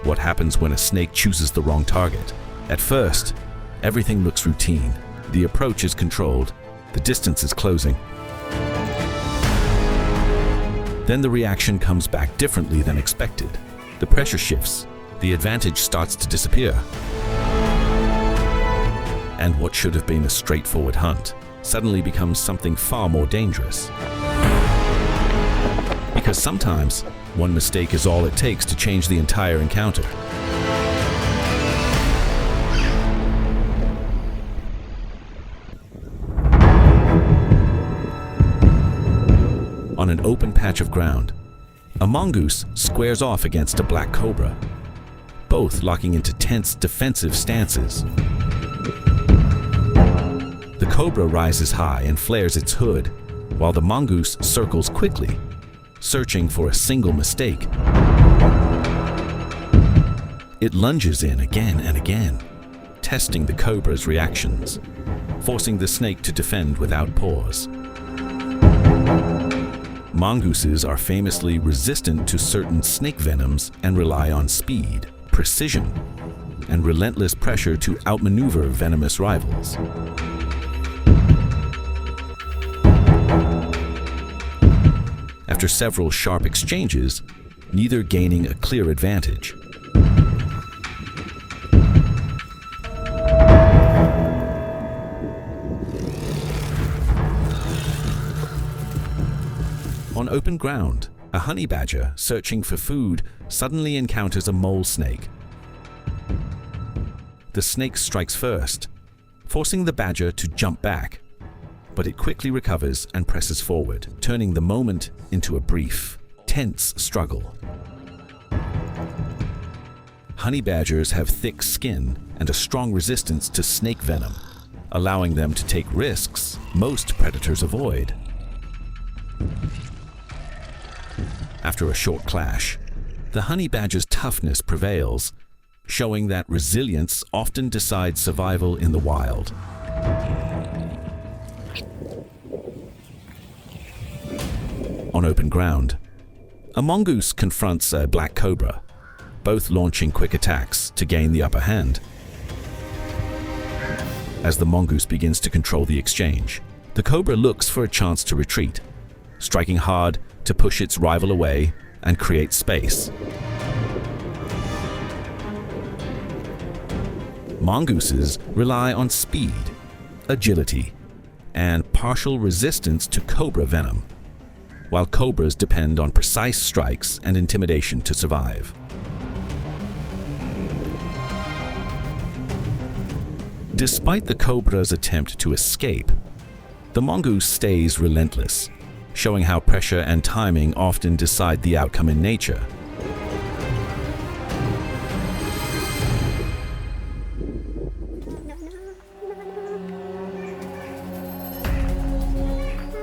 What happens when a snake chooses the wrong target? At first, everything looks routine. The approach is controlled. The distance is closing. Then the reaction comes back differently than expected. The pressure shifts. The advantage starts to disappear. And what should have been a straightforward hunt suddenly becomes something far more dangerous. Because sometimes, one mistake is all it takes to change the entire encounter. On an open patch of ground, a mongoose squares off against a black cobra, both locking into tense defensive stances. The cobra rises high and flares its hood, while the mongoose circles quickly, searching for a single mistake. It lunges in again and again, testing the cobra's reactions, forcing the snake to defend without pause. Mongooses are famously resistant to certain snake venoms and rely on speed, precision, and relentless pressure to outmaneuver venomous rivals. After several sharp exchanges, neither gaining a clear advantage. On open ground, a honey badger searching for food suddenly encounters a mole snake. The snake strikes first, forcing the badger to jump back, but it quickly recovers and presses forward, turning the moment into a brief, tense struggle. Honey badgers have thick skin and a strong resistance to snake venom, allowing them to take risks most predators avoid. After a short clash, the honey badger's toughness prevails, showing that resilience often decides survival in the wild. On open ground, a mongoose confronts a black cobra, both launching quick attacks to gain the upper hand. As the mongoose begins to control the exchange, the cobra looks for a chance to retreat, striking hard to push its rival away and create space. Mongooses rely on speed, agility, and partial resistance to cobra venom, while cobras depend on precise strikes and intimidation to survive. Despite the cobra's attempt to escape, the mongoose stays relentless, showing how pressure and timing often decide the outcome in nature.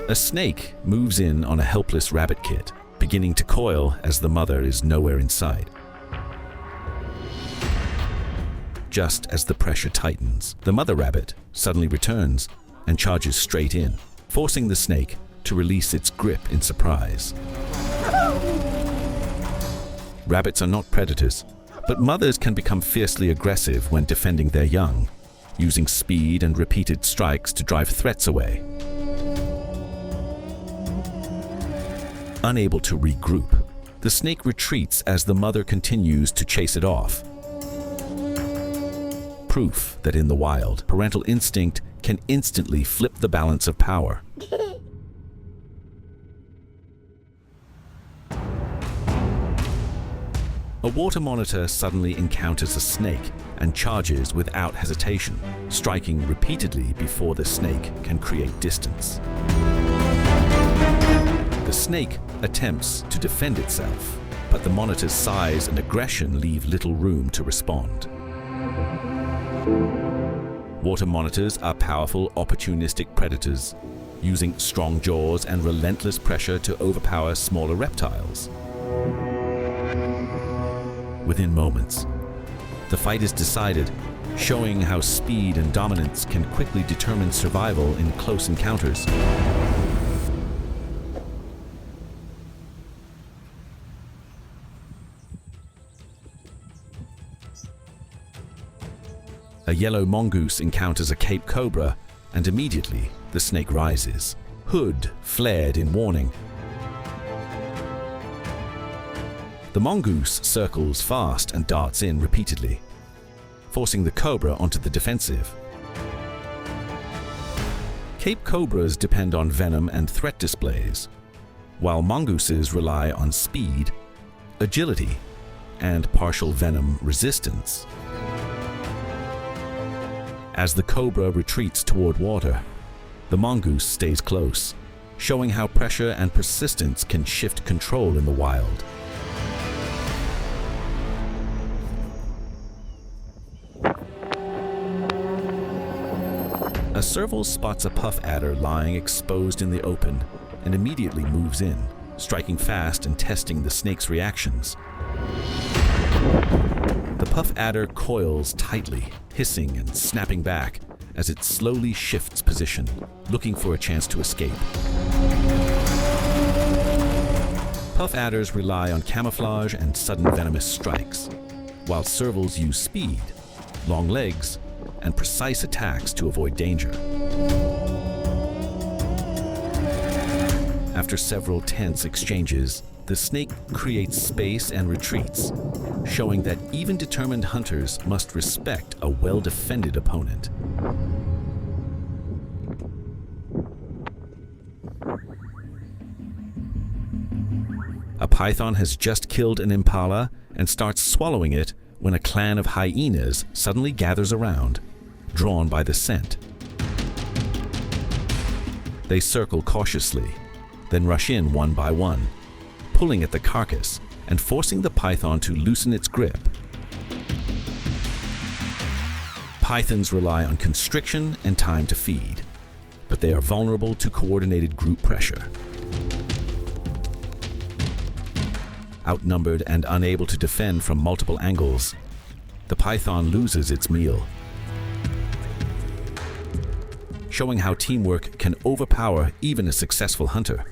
A snake moves in on a helpless rabbit kid, beginning to coil as the mother is nowhere in sight. Just as the pressure tightens, the mother rabbit suddenly returns and charges straight in, forcing the snake to release its grip in surprise. Rabbits are not predators, but mothers can become fiercely aggressive when defending their young, using speed and repeated strikes to drive threats away. Unable to regroup, the snake retreats as the mother continues to chase it off. Proof that in the wild, parental instinct can instantly flip the balance of power. A water monitor suddenly encounters a snake and charges without hesitation, striking repeatedly before the snake can create distance. The snake attempts to defend itself, but the monitor's size and aggression leave little room to respond. Water monitors are powerful, opportunistic predators, using strong jaws and relentless pressure to overpower smaller reptiles. Within moments, the fight is decided, showing how speed and dominance can quickly determine survival in close encounters. A yellow mongoose encounters a Cape Cobra, and immediately the snake rises, hood flared in warning. The mongoose circles fast and darts in repeatedly, forcing the cobra onto the defensive. Cape Cobras depend on venom and threat displays, while mongooses rely on speed, agility, and partial venom resistance. As the cobra retreats toward water, the mongoose stays close, showing how pressure and persistence can shift control in the wild. A serval spots a puff adder lying exposed in the open and immediately moves in, striking fast and testing the snake's reactions. The puff adder coils tightly, hissing and snapping back as it slowly shifts position, looking for a chance to escape. Puff adders rely on camouflage and sudden venomous strikes, while servals use speed, long legs, and precise attacks to avoid danger. After several tense exchanges, the snake creates space and retreats, showing that even determined hunters must respect a well-defended opponent. A python has just killed an impala and starts swallowing it when a clan of hyenas suddenly gathers around, drawn by the scent. They circle cautiously, then rush in one by one, pulling at the carcass and forcing the python to loosen its grip. Pythons rely on constriction and time to feed, but they are vulnerable to coordinated group pressure. Outnumbered and unable to defend from multiple angles, the python loses its meal, showing how teamwork can overpower even a successful hunter.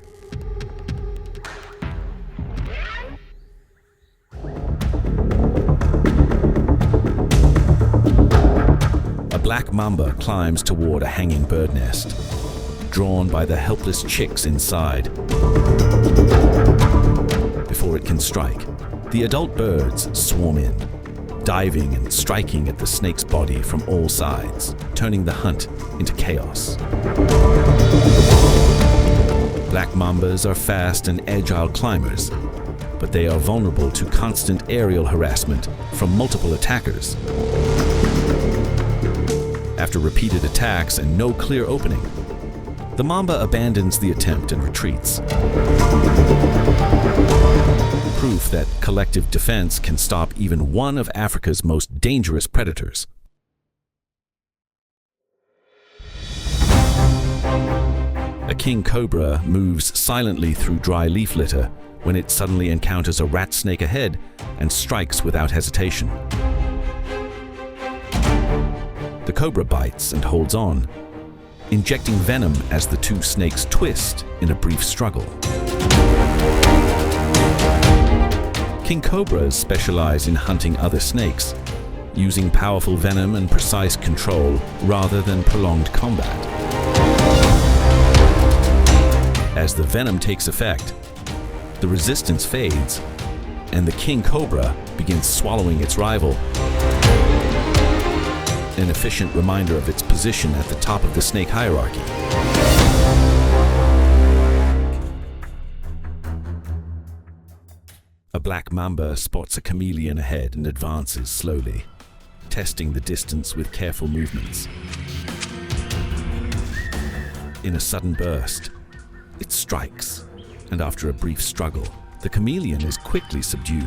A black mamba climbs toward a hanging bird nest, drawn by the helpless chicks inside. Before it can strike, the adult birds swarm in, diving and striking at the snake's body from all sides, turning the hunt into chaos. Black mambas are fast and agile climbers, but they are vulnerable to constant aerial harassment from multiple attackers. After repeated attacks and no clear opening, the mamba abandons the attempt and retreats. Proof that collective defense can stop even one of Africa's most dangerous predators. A king cobra moves silently through dry leaf litter when it suddenly encounters a rat snake ahead and strikes without hesitation. The cobra bites and holds on, injecting venom as the two snakes twist in a brief struggle. King cobras specialize in hunting other snakes, using powerful venom and precise control rather than prolonged combat. As the venom takes effect, the resistance fades, and the king cobra begins swallowing its rival. An efficient reminder of its position at the top of the snake hierarchy. A black mamba spots a chameleon ahead and advances slowly, testing the distance with careful movements. In a sudden burst, it strikes, and after a brief struggle, the chameleon is quickly subdued.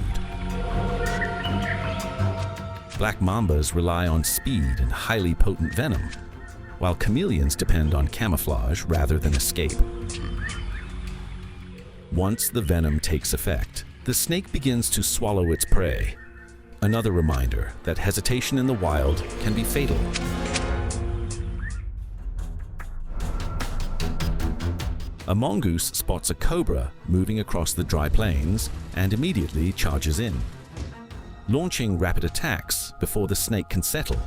Black mambas rely on speed and highly potent venom, while chameleons depend on camouflage rather than escape. Once the venom takes effect, the snake begins to swallow its prey, another reminder that hesitation in the wild can be fatal. A mongoose spots a cobra moving across the dry plains and immediately charges in, launching rapid attacks before the snake can settle.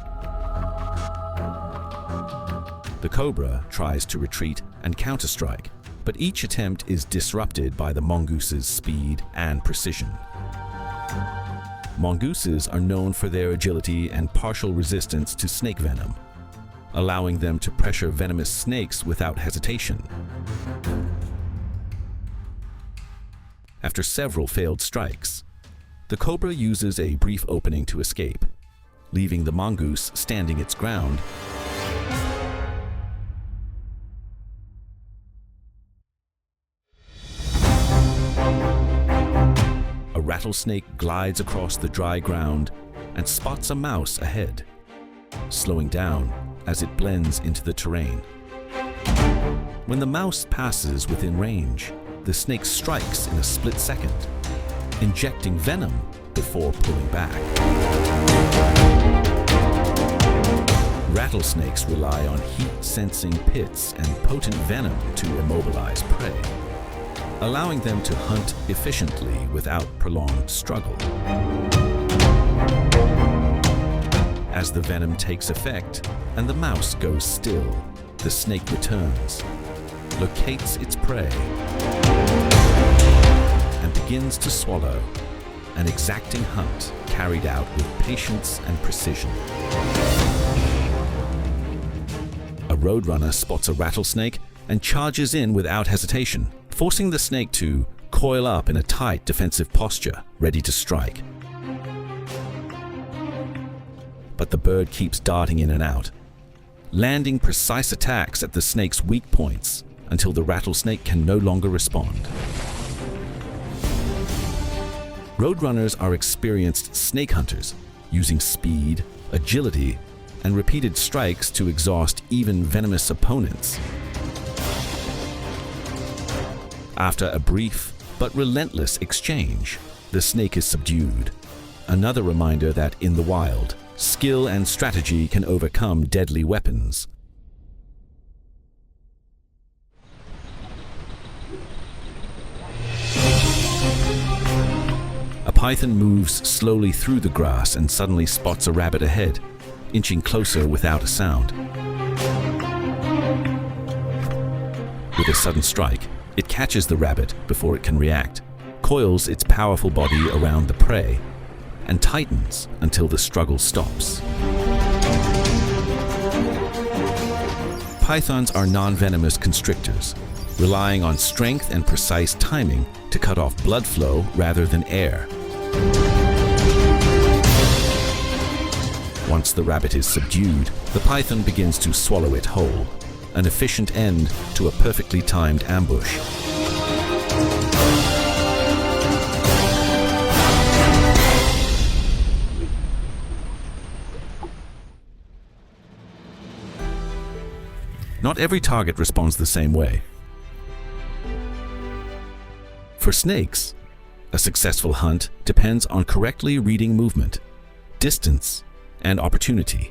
The cobra tries to retreat and counterstrike, but each attempt is disrupted by the mongoose's speed and precision. Mongooses are known for their agility and partial resistance to snake venom, allowing them to pressure venomous snakes without hesitation. After several failed strikes, the cobra uses a brief opening to escape, leaving the mongoose standing its ground. A rattlesnake glides across the dry ground and spots a mouse ahead, slowing down as it blends into the terrain. When the mouse passes within range, the snake strikes in a split second, injecting venom before pulling back. Rattlesnakes rely on heat-sensing pits and potent venom to immobilize prey, allowing them to hunt efficiently without prolonged struggle. As the venom takes effect and the mouse goes still, the snake returns, locates its prey, and begins to swallow, an exacting hunt carried out with patience and precision. A roadrunner spots a rattlesnake and charges in without hesitation, forcing the snake to coil up in a tight defensive posture, ready to strike. But the bird keeps darting in and out, landing precise attacks at the snake's weak points until the rattlesnake can no longer respond. Roadrunners are experienced snake hunters, using speed, agility, and repeated strikes to exhaust even venomous opponents. After a brief but relentless exchange, the snake is subdued, another reminder that in the wild, skill and strategy can overcome deadly weapons. A python moves slowly through the grass and suddenly spots a rabbit ahead, inching closer without a sound. With a sudden strike, it catches the rabbit before it can react, coils its powerful body around the prey, and tightens until the struggle stops. Pythons are non-venomous constrictors, relying on strength and precise timing to cut off blood flow rather than air. Once the rabbit is subdued, the python begins to swallow it whole, an efficient end to a perfectly timed ambush. Not every target responds the same way. For snakes, a successful hunt depends on correctly reading movement, distance, and opportunity.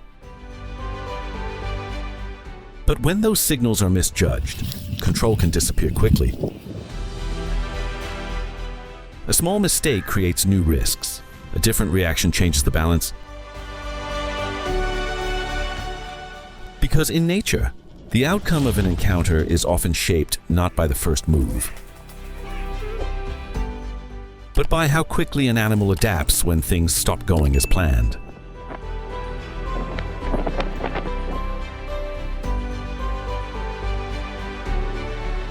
But when those signals are misjudged, control can disappear quickly. A small mistake creates new risks. A different reaction changes the balance. Because in nature, the outcome of an encounter is often shaped not by the first move, but by how quickly an animal adapts when things stop going as planned.